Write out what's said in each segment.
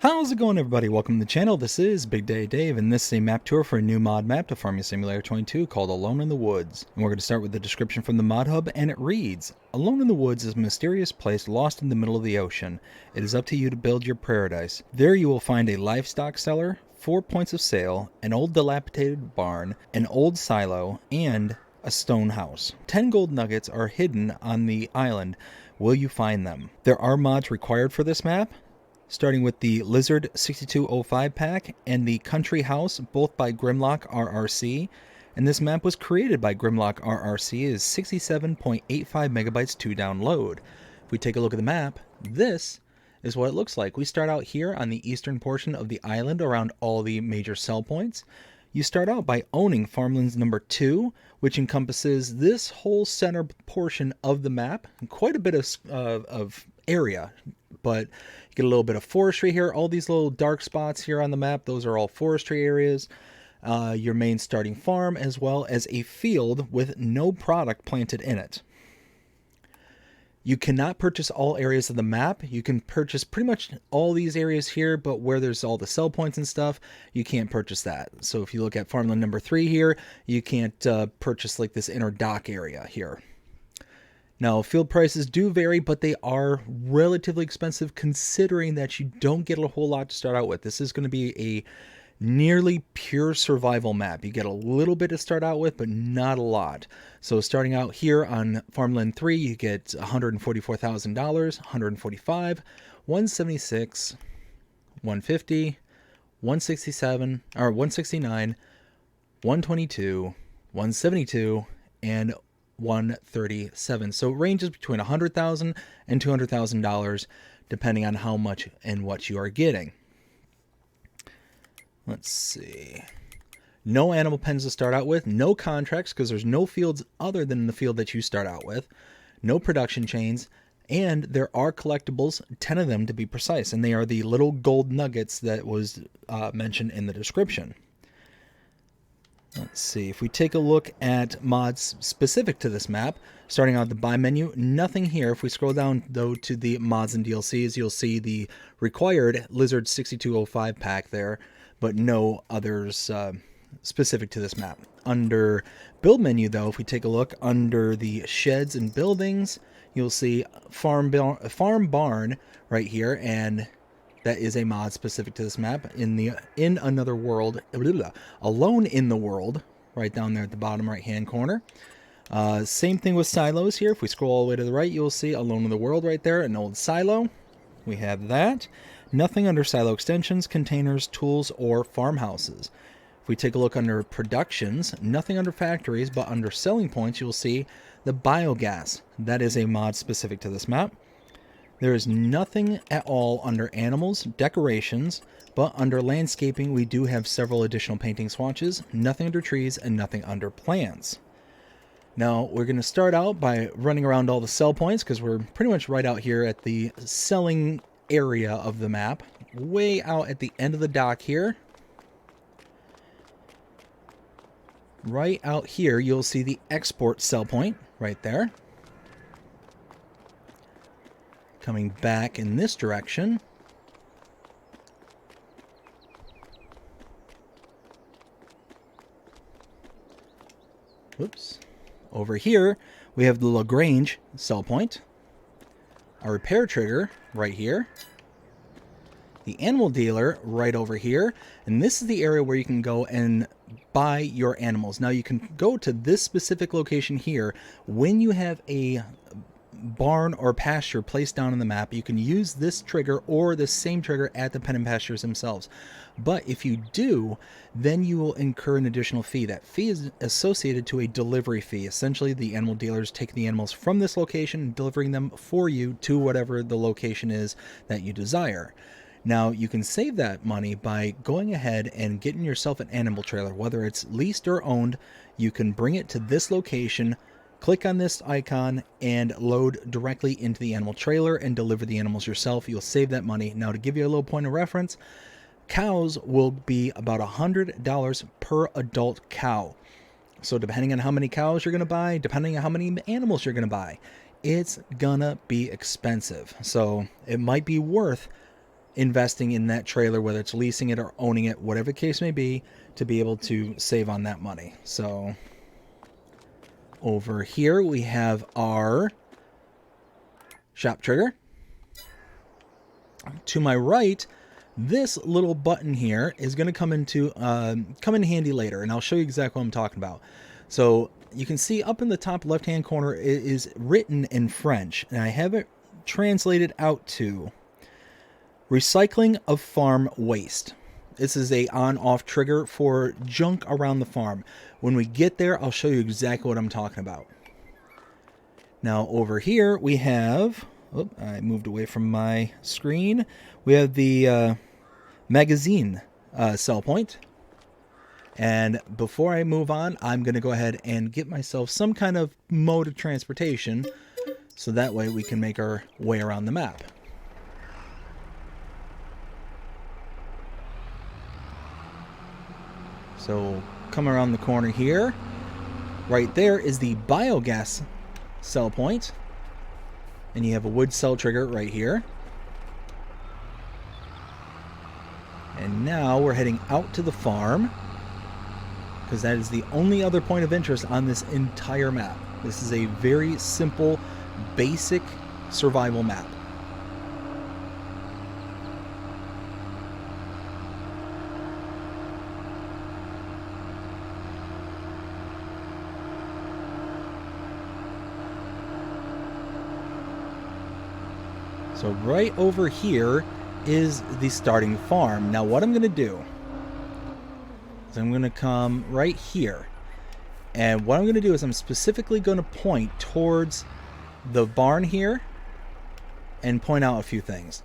How's it going, everybody? Welcome to the channel. This is Big Day Dave, and this is a map tour for a new mod map to Farming Simulator 22 called Alone in the Woods. And we're going to start with the description from the mod hub, and it reads, Alone in the Woods is a mysterious place lost in the middle of the ocean. It is up to you to build your paradise. There you will find a livestock seller, 4 points of sale, an old dilapidated barn, an old silo, and a stone house. 10 gold nuggets are hidden on the island. Will you find them? There are mods required for this map, starting with the Lizard 6205 pack and the Country House, both by Grimlock RRC. And this map was created by Grimlock RRC. It is 67.85 megabytes to download. If we take a look at the map, this is what it looks like. We start out here on the eastern portion of the island around all the major sell points. You start out by owning Farmlands number 2, which encompasses this whole center portion of the map, quite a bit of area, but you get a little bit of forestry here. All these little dark spots here on the map, those are all forestry areas. Your main starting farm, as well as a field with no product planted in it. You cannot purchase all areas of the map. You can purchase pretty much all these areas here, but where there's all the sell points and stuff, you can't purchase that. So if you look at farmland number 3 here, you can't purchase like this inner dock area here. Now, field prices do vary, but they are relatively expensive considering that you don't get a whole lot to start out with. This is going to be a nearly pure survival map. You get a little bit to start out with, but not a lot. So starting out here on Farmland 3, you get $144,000, $145, $176, $150, $167, or $169, $122, $172, and $137. So it ranges between $100,000 and $200,000 depending on how much and what you are getting. Let's see. No animal pens to start out with, no contracts because there's no fields other than the field that you start out with, no production chains, and there are collectibles, 10 of them to be precise, and they are the little gold nuggets that was mentioned in the description. Let's see, if we take a look at mods specific to this map, starting out the buy menu, nothing here. If we scroll down, though, to the mods and DLCs, you'll see the required Lizard 6205 pack there, but no others specific to this map. Under build menu, though, if we take a look under the sheds and buildings, you'll see farm barn right here, and that is a mod specific to this map. In another world, alone in the world, right down there at the bottom right hand corner. Same thing with silos here. If we scroll all the way to the right, you'll see alone in the world right there, an old silo. We have that. Nothing under silo extensions, containers, tools, or farmhouses. If we take a look under productions, nothing under factories, but under selling points, you'll see the biogas. That is a mod specific to this map. There is nothing at all under animals, decorations, but under landscaping, we do have several additional painting swatches, nothing under trees, and nothing under plants. Now, we're going to start out by running around all the sell points, because we're pretty much right out here at the selling area of the map, way out at the end of the dock here. Right out here, you'll see the export sell point right there. Coming back in this direction, whoops, over here we have the Lagrange sell point, a repair trigger right here, the animal dealer right over here, and this is the area where you can go and buy your animals. Now you can go to this specific location here when you have a barn or pasture placed down on the map. You can use this trigger or the same trigger at the pen and pastures themselves. But if you do, then you will incur an additional fee. That fee is associated to a delivery fee. Essentially, the animal dealers take the animals from this location and delivering them for you to whatever the location is that you desire. Now, you can save that money by going ahead and getting yourself an animal trailer. Whether it's leased or owned, you can bring it to this location, click on this icon, and load directly into the animal trailer and deliver the animals yourself. You'll save that money. Now, to give you a little point of reference, cows will be about $100 per adult cow. So depending on how many cows you're going to buy, depending on how many animals you're going to buy, it's gonna be expensive. So it might be worth investing in that trailer, whether it's leasing it or owning it, whatever the case may be, to be able to save on that money. So over here we have our shop trigger. To my right, this little button here is going to come in handy later, and I'll show you exactly what I'm talking about. So you can see up in the top left-hand corner, it is written in French, and I have it translated out to recycling of farm waste. This is a on-off trigger for junk around the farm. When we get there, I'll show you exactly what I'm talking about. Now over here we have, oh, I moved away from my screen. We have the magazine sell point. And before I move on, I'm going to go ahead and get myself some kind of mode of transportation, so that way we can make our way around the map. So come around the corner here. Right there is the biogas sell point. And you have a wood cell trigger right here. And now we're heading out to the farm, because that is the only other point of interest on this entire map. This is a very simple, basic survival map. So right over here is the starting farm. Now what I'm going to do is I'm going to come right here. And what I'm going to do is I'm specifically going to point towards the barn here and point out a few things.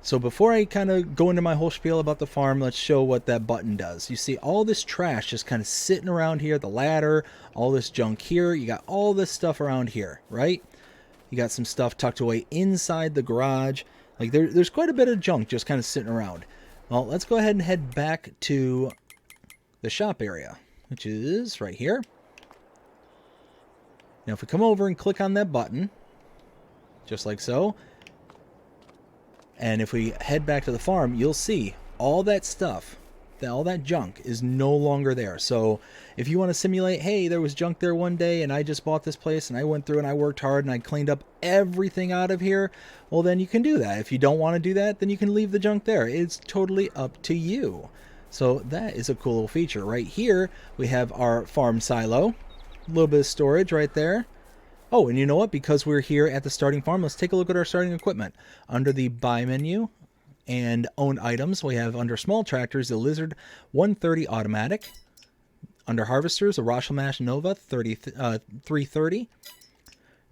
So before I kind of go into my whole spiel about the farm, let's show what that button does. You see all this trash just kind of sitting around here, the ladder, all this junk here. You got all this stuff around here, right? You got some stuff tucked away inside the garage. Like there's quite a bit of junk just kind of sitting around. Well, let's go ahead and head back to the shop area, which is right here. Now if we come over and click on that button, just like so, and if we head back to the farm, you'll see all that stuff, all that junk is no longer there. So if you want to simulate, hey, there was junk there one day and I just bought this place and I went through and I worked hard and I cleaned up everything out of here, well then you can do that. If you don't want to do that, then you can leave the junk there. It's totally up to you. So that is a cool little feature. Right here we have our farm silo, a little bit of storage right there. Oh, and you know what? Because we're here at the starting farm, let's take a look at our starting equipment. Under the buy menu and owned items, we have under small tractors, the Lizard 130 automatic. Under harvesters, a Roshelmash Nova 330.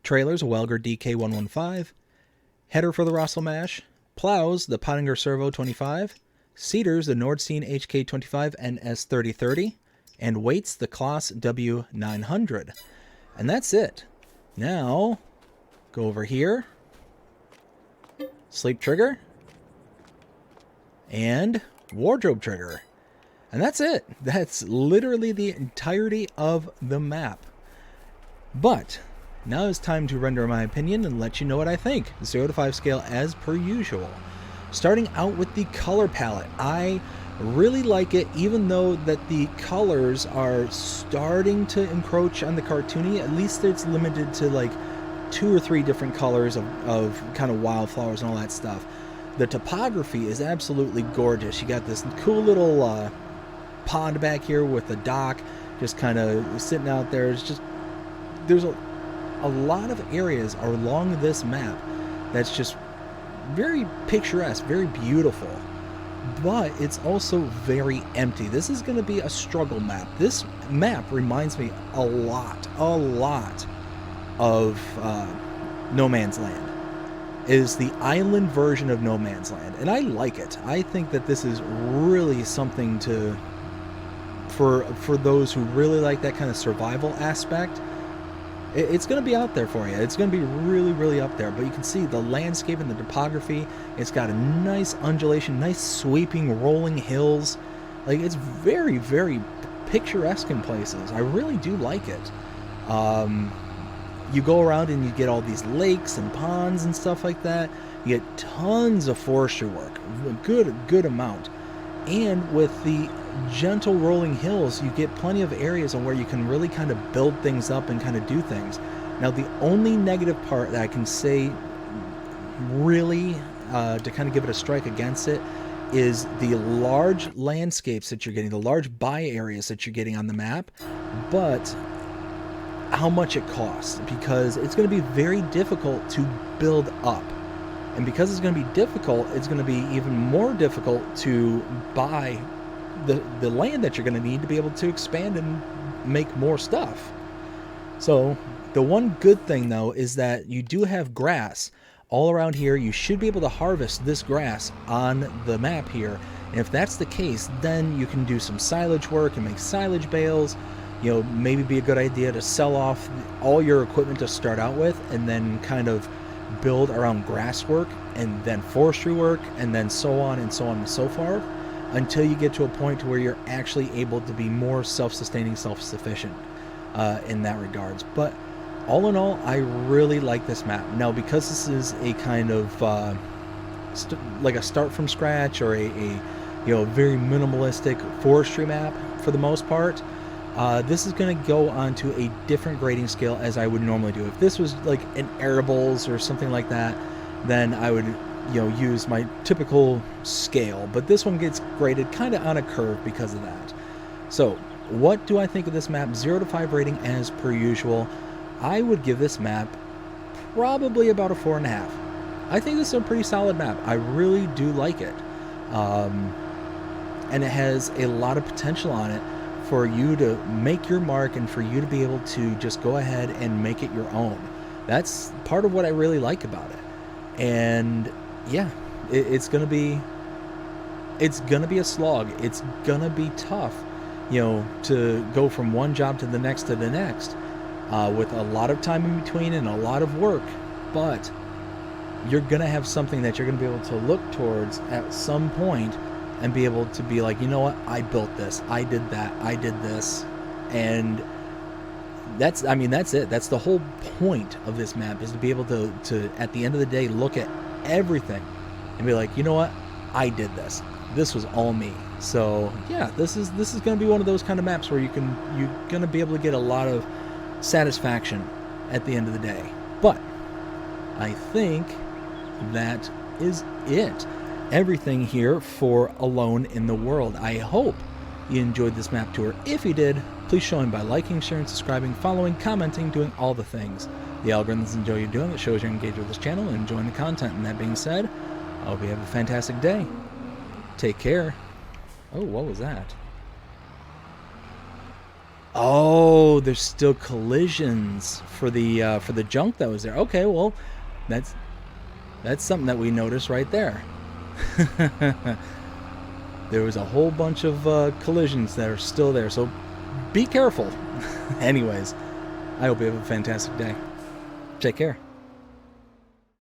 Trailers, a Welger DK115. Header for the Roshelmash. Plows, the Pottinger Servo 25. Seeders, the Nordstein HK25 NS3030. And weights, the Kloss W900. And that's it. Now, go over here. Sleep trigger. And wardrobe trigger. And that's it. That's literally the entirety of the map. But now it's time to render my opinion and let you know what I think. 0 to 5 scale as per usual. Starting out with the color palette. I really like it, even though that the colors are starting to encroach on the cartoony. At least it's limited to like 2 or 3 different colors of kind of wildflowers and all that stuff. The topography is absolutely gorgeous. You got this cool little pond back here with the dock just kind of sitting out there. It's just, there's a lot of areas along this map that's just very picturesque, very beautiful, but it's also very empty. This is going to be a struggle map. This map reminds me a lot of No Man's Land. It is the island version of No Man's Land, and I like it. I think that this is really something to for those who really like that kind of survival aspect. It's going to be out there for you. It's going to be really, really up there. But you can see the landscape and the topography. It's got a nice undulation, nice sweeping, rolling hills. Like, it's very, very picturesque in places. I really do like it. You go around and you get all these lakes and ponds and stuff like that. You get tons of forestry work, a good amount. And with the gentle rolling hills, you get plenty of areas where you can really kind of build things up and kind of do things. Now, the only negative part that I can say really to kind of give it a strike against it is the large landscapes that you're getting, the large buy areas that you're getting on the map, but how much it costs, because it's going to be very difficult to build up. And because it's going to be difficult, it's going to be even more difficult to buy the land that you're going to need to be able to expand and make more stuff. So the one good thing, though, is that you do have grass all around here. You should be able to harvest this grass on the map here. And if that's the case, then you can do some silage work and make silage bales. You know, maybe be a good idea to sell off all your equipment to start out with, and then kind of build around grass work and then forestry work and then so on and so on and so forth, until you get to a point where you're actually able to be more self-sustaining, self-sufficient in that regards. But all in all, I really like this map. Now, because this is a kind of like a start from scratch, or a very minimalistic forestry map for the most part, this is going to go onto a different grading scale as I would normally do. If this was like an Arables or something like that, then I would use my typical scale. But this one gets graded kind of on a curve because of that. So what do I think of this map? 0 to 5 rating as per usual. I would give this map probably about a 4.5. I think this is a pretty solid map. I really do like it. And it has a lot of potential on it for you to make your mark and for you to be able to just go ahead and make it your own. That's part of what I really like about it. And yeah, it's gonna be a slog. It's gonna be tough, to go from one job to the next with a lot of time in between and a lot of work. But you're gonna have something that you're gonna be able to look towards at some point and be able to be like, you know what, I built this, I did that, I did this. And that's it. That's the whole point of this map, is to be able to at the end of the day look at everything and be like, you know what, I did this. This was all me. So yeah, this is going to be one of those kind of maps where you're going to be able to get a lot of satisfaction at the end of the day. But I think that is it. Everything here for Alone in the World. I hope you enjoyed this map tour. If you did, please show him by liking, sharing, subscribing, following, commenting, doing all the things the algorithms enjoy you doing. It shows you're engaged with this channel and enjoying the content. And that being said, I hope you have a fantastic day. Take care. Oh, what was that? Oh, there's still collisions for the junk that was there. Okay, well, that's something that we noticed right there. There was a whole bunch of collisions that are still there, so be careful. Anyways, I hope you have a fantastic day. Take care.